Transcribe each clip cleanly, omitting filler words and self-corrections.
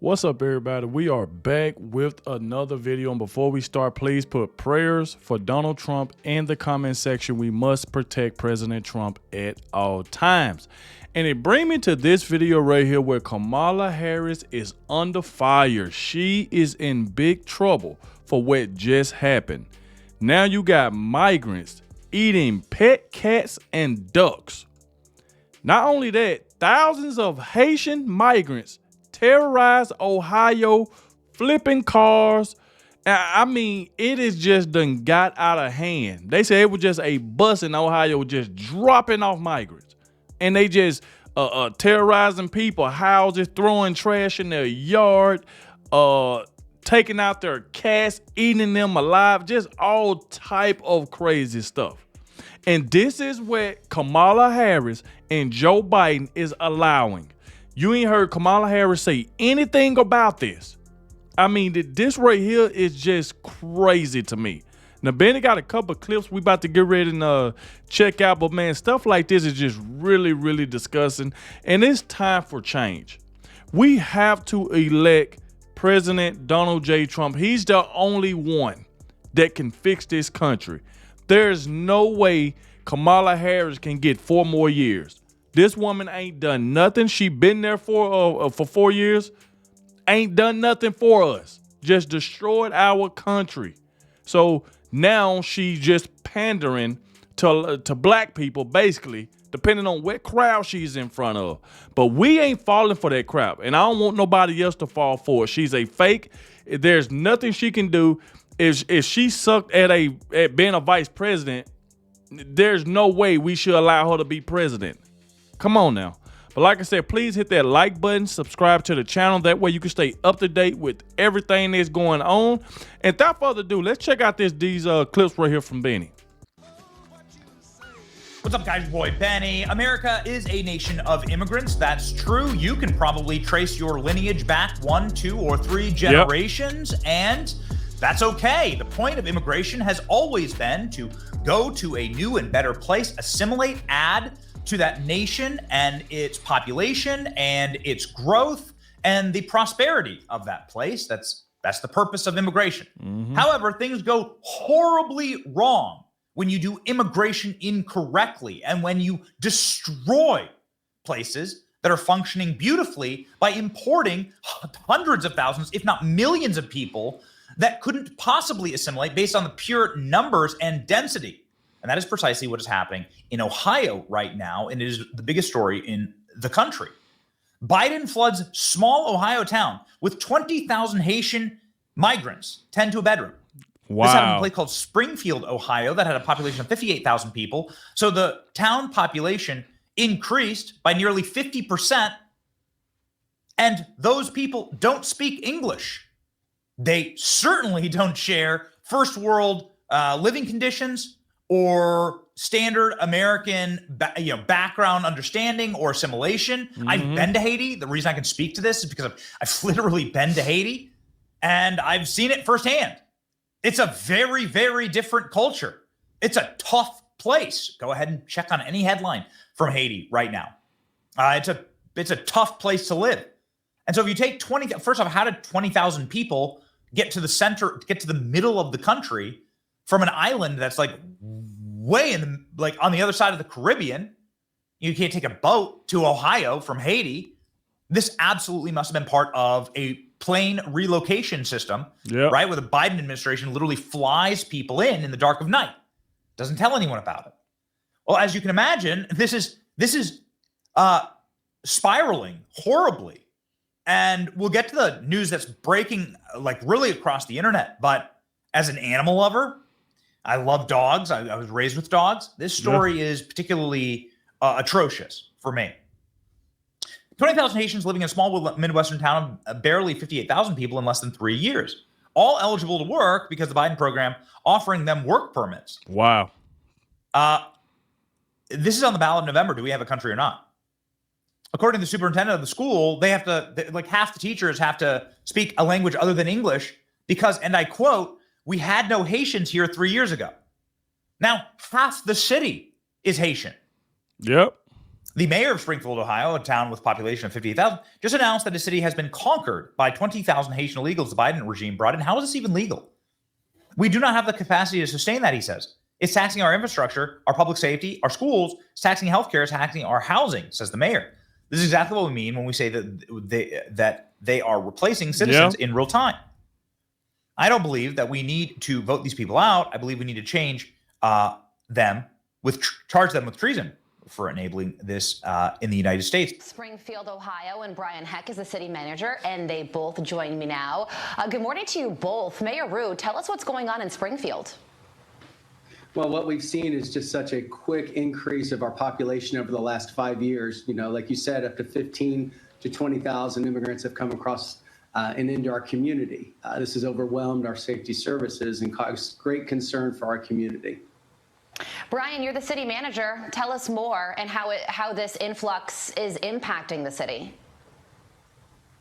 What's up, everybody? We are back with another video, and before we start, please put prayers for Donald Trump in the comment section. We must protect President Trump at all times. And it brings me to this video right here where Kamala Harris is under fire. She is in big trouble for what just happened. Now you got migrants eating pet cats and ducks. Not only that, thousands of Haitian migrants terrorized Ohio, flipping cars. I mean, it is just done got out of hand. They said it was just a bus in Ohio just dropping off migrants. And they just terrorizing people, houses, throwing trash in their yard, taking out their cats, eating them alive, just all type of crazy stuff. And this is what Kamala Harris and Joe Biden is allowing. You ain't heard Kamala Harris say anything about this. I mean, this right here is just crazy to me. Now, Benny got a couple of clips we about to get ready and check out. But, man, stuff like this is just really, really disgusting. And it's time for change. We have to elect President Donald J. Trump. He's the only one that can fix this country. There's no way Kamala Harris can get 4 more years. This woman ain't done nothing. She been there for 4 years. Ain't done nothing for us. Just destroyed our country. So now she's just pandering to black people, basically, depending on what crowd she's in front of. But we ain't falling for that crap. And I don't want nobody else to fall for it. She's a fake. There's nothing she can do. If she sucked at being a vice president, there's no way we should allow her to be president. Come on now. But like I said, please hit that like button, subscribe to the channel. That way you can stay up to date with everything that's going on. And without further ado, let's check out these clips right here from Benny. What's up, guys? Your boy Benny. America is a nation of immigrants. That's true. You can probably trace your lineage back 1, 2, or 3 generations, and that's okay. The point of immigration has always been to go to a new and better place, assimilate, add to that nation and its population and its growth and the prosperity of that place. That's the purpose of immigration. However, things go horribly wrong when you do immigration incorrectly and when you destroy places that are functioning beautifully by importing hundreds of thousands, if not millions of people that couldn't possibly assimilate based on the pure numbers and density. And that is precisely what is happening in Ohio right now, and it is the biggest story in the country. Biden floods small Ohio town with 20,000 Haitian migrants, 10 to a bedroom. Wow. This happened in a place called Springfield, Ohio, that had a population of 58,000 people. So the town population increased by nearly 50%, and those people don't speak English. They certainly don't share first world living conditions or standard American background understanding or assimilation. I've been to Haiti. The reason I can speak to this is because I've literally been to Haiti and I've seen it firsthand. It's a very, very different culture. It's a tough place. Go ahead and check on any headline from Haiti right now. It's a tough place to live. And so if you take first off, how did 20,000 people get to the center, get to the middle of the country from an island that's like way in on the other side of the Caribbean? You can't take a boat to Ohio from Haiti. This absolutely must have been part of a plane relocation system, right? Where the Biden administration literally flies people in the dark of night, doesn't tell anyone about it. Well, as you can imagine, this is spiraling horribly. And we'll get to the news that's breaking really across the internet. But as an animal lover, I love dogs. I was raised with dogs. This story is particularly atrocious for me. 20,000 Haitians living in a small Midwestern town of barely 58,000 people in less than 3 years, all eligible to work because the Biden program offering them work permits. Wow. This is on the ballot in November. Do we have a country or not? According to the superintendent of the school, they have to, half the teachers have to speak a language other than English because, and I quote, "We had no Haitians here 3 years ago." Now, half the city is Haitian. Yep. The mayor of Springfield, Ohio, a town with a population of 58,000, just announced that the city has been conquered by 20,000 Haitian illegals the Biden regime brought in. How is this even legal? We do not have the capacity to sustain that, he says. It's taxing our infrastructure, our public safety, our schools. It's taxing healthcare. It's taxing our housing, says the mayor. This is exactly what we mean when we say that they are replacing citizens in real time. I don't believe that we need to vote these people out. I believe we need to change them charge them with treason for enabling this in the United States. Springfield, Ohio, and Brian Heck is the city manager, and they both join me now. Good morning to you both. Mayor Rue, tell us what's going on in Springfield. Well, what we've seen is just such a quick increase of our population over the last 5 years. You know, like you said, up to 15 to 20,000 immigrants have come across and into our community. This has overwhelmed our safety services and caused great concern for our community. Brian, you're the city manager. Tell us more and how this influx is impacting the city.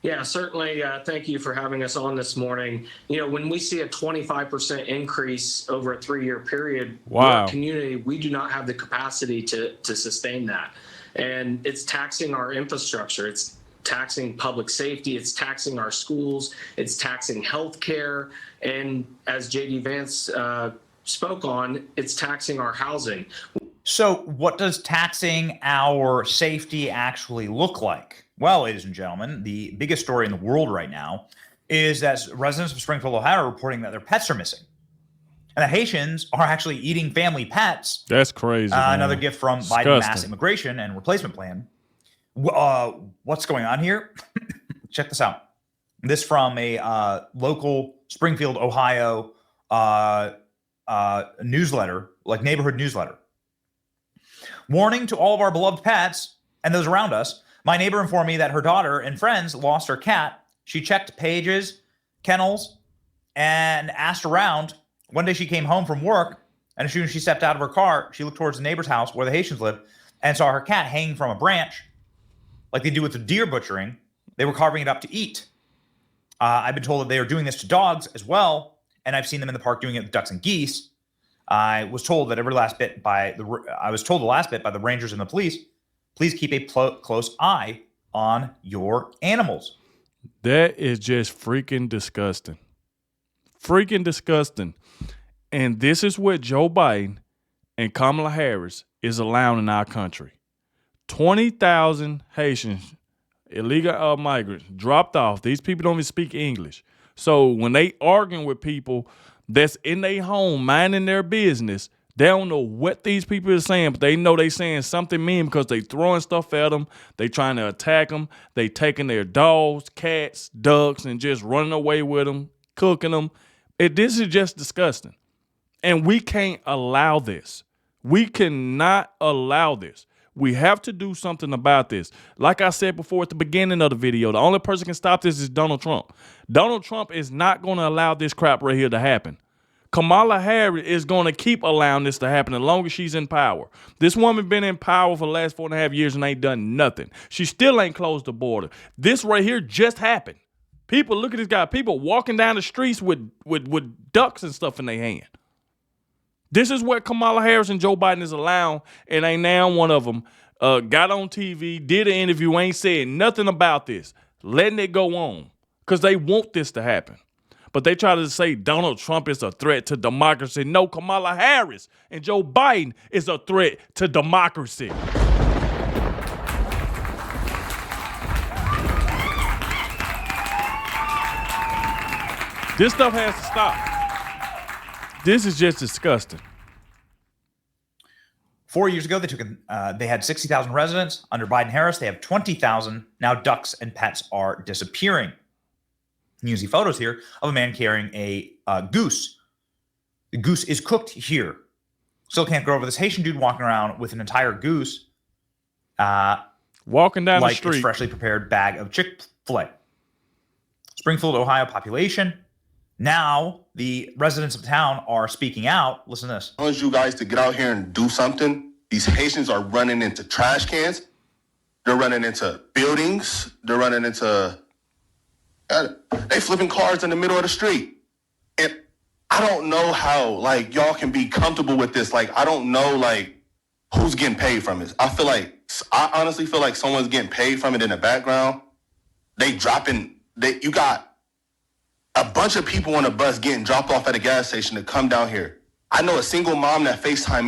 Yeah, certainly. Thank you for having us on this morning. You know, when we see a 25% increase over a 3-year period, in our community, we do not have the capacity to sustain that. And it's taxing our infrastructure. It's taxing public safety. It's taxing our schools. It's taxing healthcare. And as J.D. Vance spoke on, it's taxing our housing. So what does taxing our safety actually look like? Well, ladies and gentlemen, the biggest story in the world right now is that residents of Springfield, Ohio are reporting that their pets are missing. And that Haitians are actually eating family pets. That's crazy. Another gift from Biden's mass immigration and replacement plan. What's going on here? Check this out. This from a local Springfield, Ohio newsletter, like neighborhood newsletter. Warning to all of our beloved pets and those around us. My neighbor informed me that her daughter and friends lost her cat. She checked pages, kennels, and asked around. One day she came home from work, and as soon as she stepped out of her car, she looked towards the neighbor's house where the Haitians live and saw her cat hanging from a branch, like they do with the deer butchering. They were carving it up to eat. I've been told that they are doing this to dogs as well, and I've seen them in the park doing it with ducks and geese. I was told the last bit by the rangers and the police. Please keep a close eye on your animals. That is just freaking disgusting. Freaking disgusting. And this is what Joe Biden and Kamala Harris is allowing in our country. 20,000 Haitians, illegal migrants, dropped off. These people don't even speak English. So when they arguing with people that's in their home, minding their business, they don't know what these people are saying, but they know they saying something mean because they throwing stuff at them. They trying to attack them. They taking their dogs, cats, ducks, and just running away with them, cooking them. This is just disgusting. And we can't allow this. We cannot allow this. We have to do something about this. Like I said before at the beginning of the video, the only person can stop this is Donald Trump. Donald Trump is not going to allow this crap right here to happen. Kamala Harris is going to keep allowing this to happen as long as she's in power. This woman been in power for the last 4.5 years and ain't done nothing. She still ain't closed the border. This right here just happened. People, look at this guy. People walking down the streets with ducks and stuff in their hand. This is what Kamala Harris and Joe Biden is allowing, and ain't now one of them got on TV, did an interview, ain't said nothing about this, letting it go on because they want this to happen. But they try to say Donald Trump is a threat to democracy. No, Kamala Harris and Joe Biden is a threat to democracy. This stuff has to stop. This is just disgusting. 4 years ago, they had 60,000 residents. Under Biden-Harris, they have 20,000. Now ducks and pets are disappearing. You can see photos here of a man carrying a goose. The goose is cooked here. Still can't go over this Haitian dude walking around with an entire goose. Walking down the street. Like a freshly prepared bag of Chick-fil-A. Springfield, Ohio population. Now the residents of town are speaking out. Listen to this. I want you guys to get out here and do something. These Haitians are running into trash cans. They're running into buildings. They're running into... they flipping cars in the middle of the street. And I don't know how, like, y'all can be comfortable with this. Like, I don't know, like, who's getting paid from this. I feel like I honestly feel like someone's getting paid from it in the background. You got a bunch of people on a bus getting dropped off at a gas station to come down here. I know a single mom that FaceTimed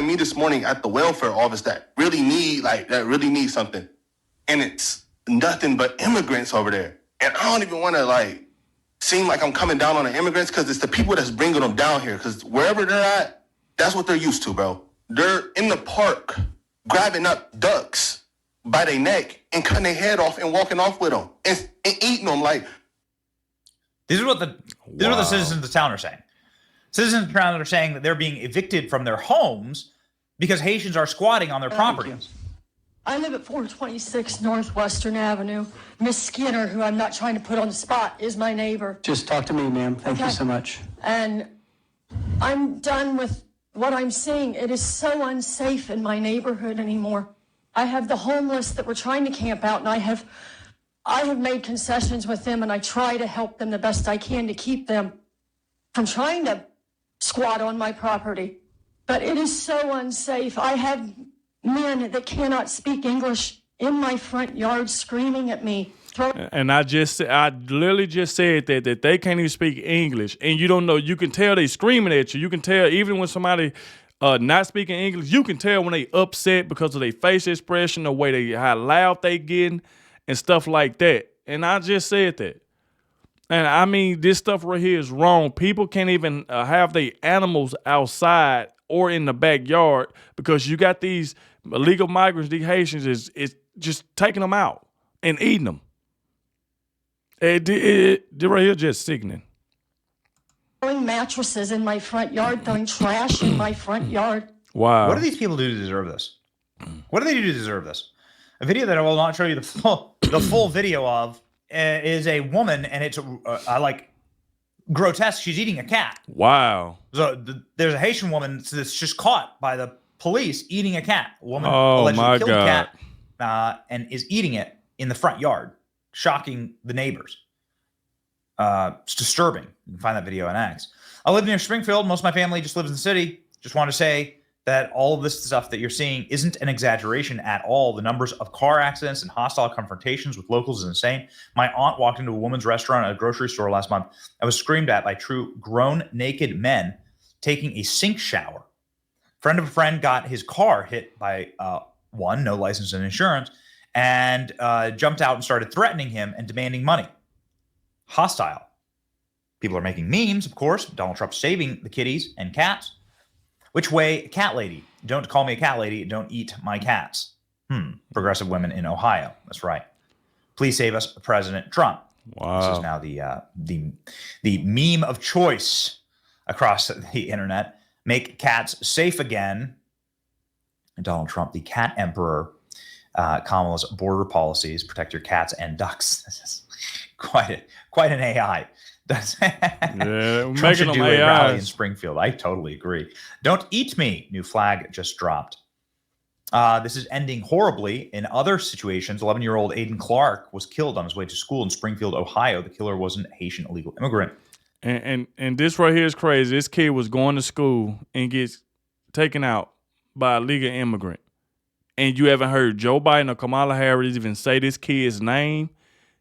me this morning at the welfare office that really need something. And it's nothing but immigrants over there. And I don't even want to seem like I'm coming down on the immigrants, because it's the people that's bringing them down here. Because wherever they're at, that's what they're used to, bro. They're in the park grabbing up ducks by their neck and cutting their head off and walking off with them and eating them. This is what the citizens of the town are saying. Citizens of the town are saying that they're being evicted from their homes because Haitians are squatting on their property. I live at 426 Northwestern Avenue. Miss Skinner, who I'm not trying to put on the spot, is my neighbor. Just talk to me, ma'am. Thank you so much. And I'm done with what I'm seeing. It is so unsafe in my neighborhood anymore. I have the homeless that were trying to camp out, and I have made concessions with them, and I try to help them the best I can to keep them from trying to squat on my property. But it is so unsafe. I have men that cannot speak English in my front yard screaming at me. And I literally just said that they can't even speak English, and you don't know. You can tell they screaming at you. You can tell even when somebody not speaking English. You can tell when they upset because of their face expression, the way how loud they getting, and stuff like that. And I just said that. And I mean, this stuff right here is wrong. People can't even have their animals outside or in the backyard because you got these illegal migrants, these Haitians, is just taking them out and eating them. It right here just sickening. Throwing mattresses in my front yard, throwing trash in my front yard. Wow. What do these people do to deserve this? What do they do to deserve this? A video that I will not show you the full video of is a woman, and it's grotesque. She's eating a cat. Wow. So there's a Haitian woman that's just caught by the police eating a cat. A woman Oh, allegedly my killed God. a cat and is eating it in the front yard, shocking the neighbors. It's disturbing. You can find that video on X. I live near Springfield. Most of my family just lives in the city. Just want to say that all of this stuff that you're seeing isn't an exaggeration at all. The numbers of car accidents and hostile confrontations with locals is insane. My aunt walked into a woman's restaurant at a grocery store last month and was screamed at by two grown naked men taking a sink shower. Friend of a friend got his car hit by one, no license and insurance, and jumped out and started threatening him and demanding money. Hostile. People are making memes, of course. Donald Trump saving the kitties and cats. Which way, cat lady? Don't call me a cat lady. Don't eat my cats. Progressive women in Ohio. That's right. Please save us, President Trump. Wow. This is now the meme of choice across the internet. Make cats safe again. And Donald Trump, the cat emperor. Kamala's border policies protect your cats and ducks. This is quite an AI. Trump should do a rally in Springfield. I totally agree. Don't eat me. New flag just dropped. This is ending horribly. In other situations, 11-year-old Aiden Clark was killed on his way to school in Springfield, Ohio. The killer wasn't a Haitian illegal immigrant. And this right here is crazy. This kid was going to school and gets taken out by a legal immigrant. And you haven't heard Joe Biden or Kamala Harris even say this kid's name,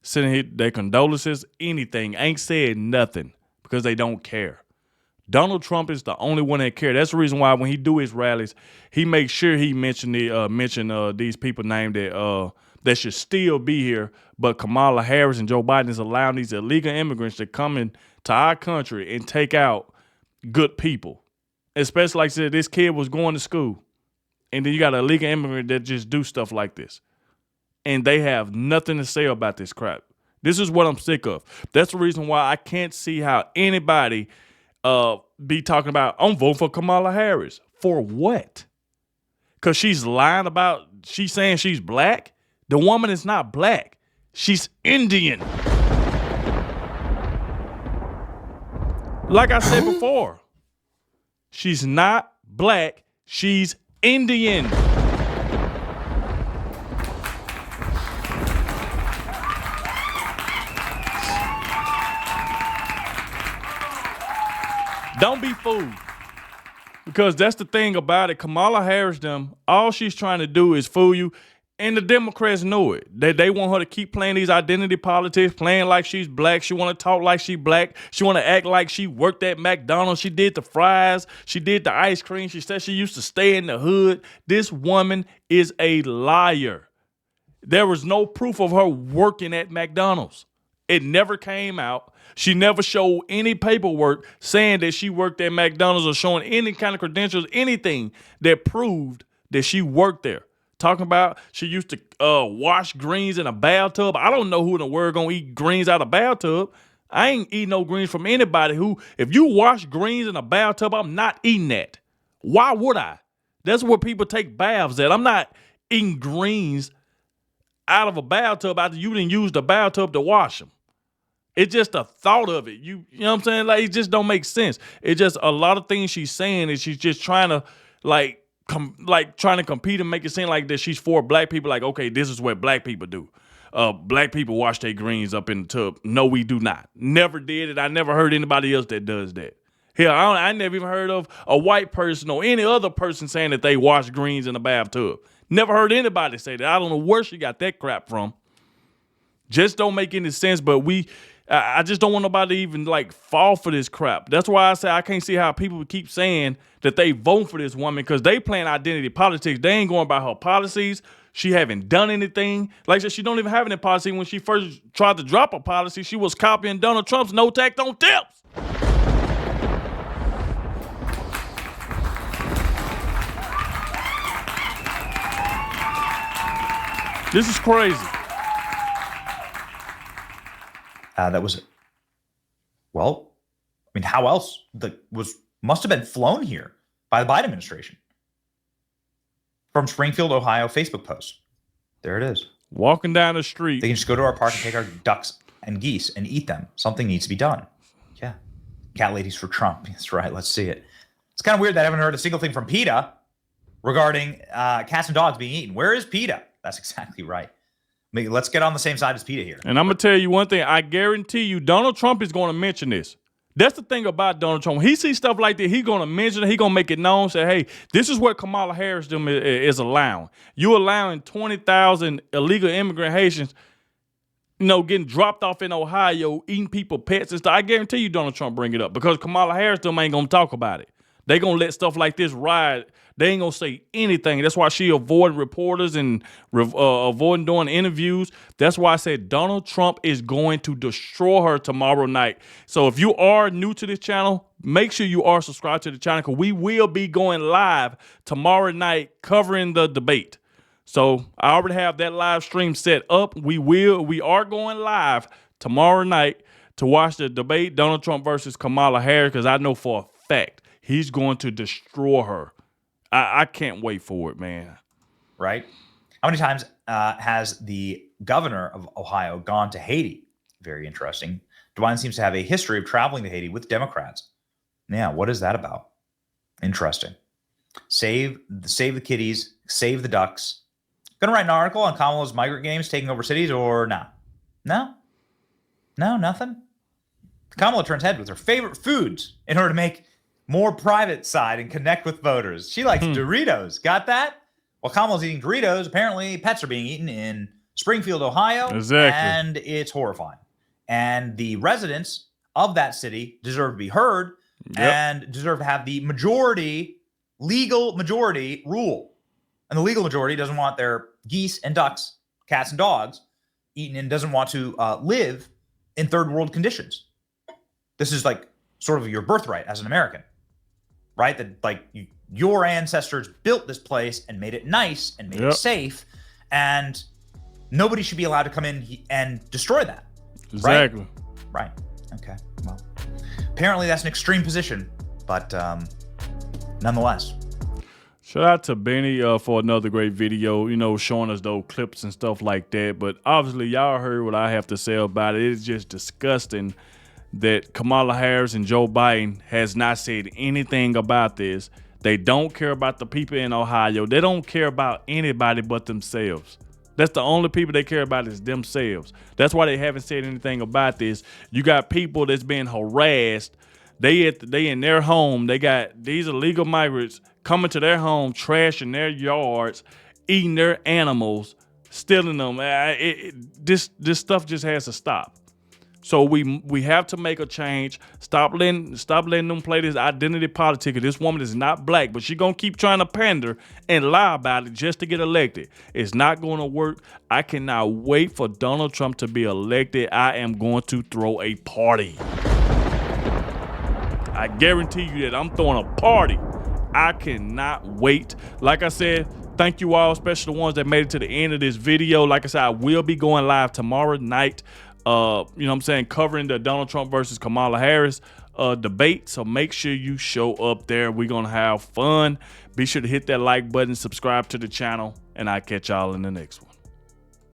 sending their condolences, anything. Ain't said nothing because they don't care. Donald Trump is the only one that cares. That's the reason why when he do his rallies, he makes sure he mention these people named that should still be here. But Kamala Harris and Joe Biden is allowing these illegal immigrants to come into our country and take out good people. Especially like I said, this kid was going to school. And then you got an illegal immigrant that just do stuff like this. And they have nothing to say about this crap. This is what I'm sick of. That's the reason why I can't see how anybody be talking about, I'm voting for Kamala Harris. For what? Because she's lying about, she's saying she's black? The woman is not black. She's Indian. Like I said before, she's not black. She's Indian. Don't be fooled. Because that's the thing about it. Kamala Harris, all she's trying to do is fool you. And the Democrats know it. They want her to keep playing these identity politics, playing like she's black. She want to talk like she black. She want to act like she worked at McDonald's. She did the fries. She did the ice cream. She said she used to stay in the hood. This woman is a liar. There was no proof of her working at McDonald's. It never came out. She never showed any paperwork saying that she worked at McDonald's or showing any kind of credentials, anything that proved that she worked there. Talking about she used to wash greens in a bathtub. I don't know who in the world gonna eat greens out of a bathtub. I ain't eating no greens from anybody who, if you wash greens in a bathtub, I'm not eating that. Why would I? That's where people take baths at. I'm not eating greens out of a bathtub after you didn't use the bathtub to wash them. It's just the thought of it. You know what I'm saying? Like, it just don't make sense. It's just a lot of things she's saying is she's just trying to trying to compete and make it seem like that she's for black people. Like, okay, this is what black people do. Black people wash their greens up in the tub. No, we do not. Never did it. I never heard anybody else that does that. Hell, I never even heard of a white person or any other person saying that they wash greens in a bathtub. Never heard anybody say that. I don't know where she got that crap from. Just don't make any sense, but I just don't want nobody to even fall for this crap. That's why I say I can't see how people keep saying that they vote for this woman because they playing identity politics. They ain't going by her policies. She haven't done anything. Like I said, she don't even have any policy. When she first tried to drop a policy, she was copying Donald Trump's no tax on tips. This is crazy. How else? Must have been flown here by the Biden administration. From Springfield, Ohio, Facebook post. There it is. Walking down the street. They can just go to our park and take our ducks and geese and eat them. Something needs to be done. Yeah. Cat ladies for Trump. That's right. Let's see it. It's kind of weird that I haven't heard a single thing from PETA regarding cats and dogs being eaten. Where is PETA? That's exactly right. Let's get on the same side as PETA here. And I'm going to tell you one thing. I guarantee you Donald Trump is going to mention this. That's the thing about Donald Trump. When he sees stuff like that, he's going to mention it. He's going to make it known. Say, hey, this is what Kamala Harris is allowing. You allowing 20,000 illegal immigrant Haitians, getting dropped off in Ohio, eating people pets and stuff. I guarantee you Donald Trump bring it up because Kamala Harris ain't going to talk about it. They going to let stuff like this ride. They ain't going to say anything. That's why she avoiding reporters and avoiding doing interviews. That's why I said Donald Trump is going to destroy her tomorrow night. So if you are new to this channel, make sure you are subscribed to the channel because we will be going live tomorrow night covering the debate. So I already have that live stream set up. We are going live tomorrow night to watch the debate, Donald Trump versus Kamala Harris, because I know for a fact he's going to destroy her. I can't wait for it, man. Right? How many times has the governor of Ohio gone to Haiti? Very interesting. DeWine seems to have a history of traveling to Haiti with Democrats. Yeah, what is that about? Interesting. Save the kitties, save the ducks. Gonna write an article on Kamala's migrant games taking over cities or not? No, nothing. Kamala turns heads with her favorite foods in order to make more private side and connect with voters. She likes Doritos. Got that? While Kamala's eating Doritos, apparently pets are being eaten in Springfield, Ohio. Exactly. And it's horrifying. And the residents of that city deserve to be heard and deserve to have the legal majority rule. And the legal majority doesn't want their geese and ducks, cats and dogs eaten and doesn't want to live in third world conditions. This is sort of your birthright as an American. Right? That your ancestors built this place and made it nice and made it safe, and nobody should be allowed to come in and destroy that. Exactly. Right. Okay. Well, apparently that's an extreme position, but nonetheless. Shout out to Benny for another great video, showing us those clips and stuff like that. But obviously, y'all heard what I have to say about it. It's just disgusting that Kamala Harris and Joe Biden has not said anything about this. They don't care about the people in Ohio. They don't care about anybody but themselves. That's the only people they care about is themselves. That's why they haven't said anything about this. You got people that's being harassed They in their home. They got these illegal migrants coming to their home, trashing their yards, eating their animals, stealing them. This stuff just has to stop. So we have to make a change. Stop letting them play this identity politics. This woman is not black, but she's gonna keep trying to pander and lie about it just to get elected. It's not gonna work. I cannot wait for Donald Trump to be elected. I am going to throw a party. I guarantee you that I'm throwing a party. I cannot wait. Like I said, thank you all, especially the ones that made it to the end of this video. Like I said, I will be going live tomorrow night. You know what I'm saying, covering the Donald Trump versus Kamala Harris debate. So make sure you show up there. We're going to have fun. Be sure to hit that like button, subscribe to the channel, and I'll catch y'all in the next one.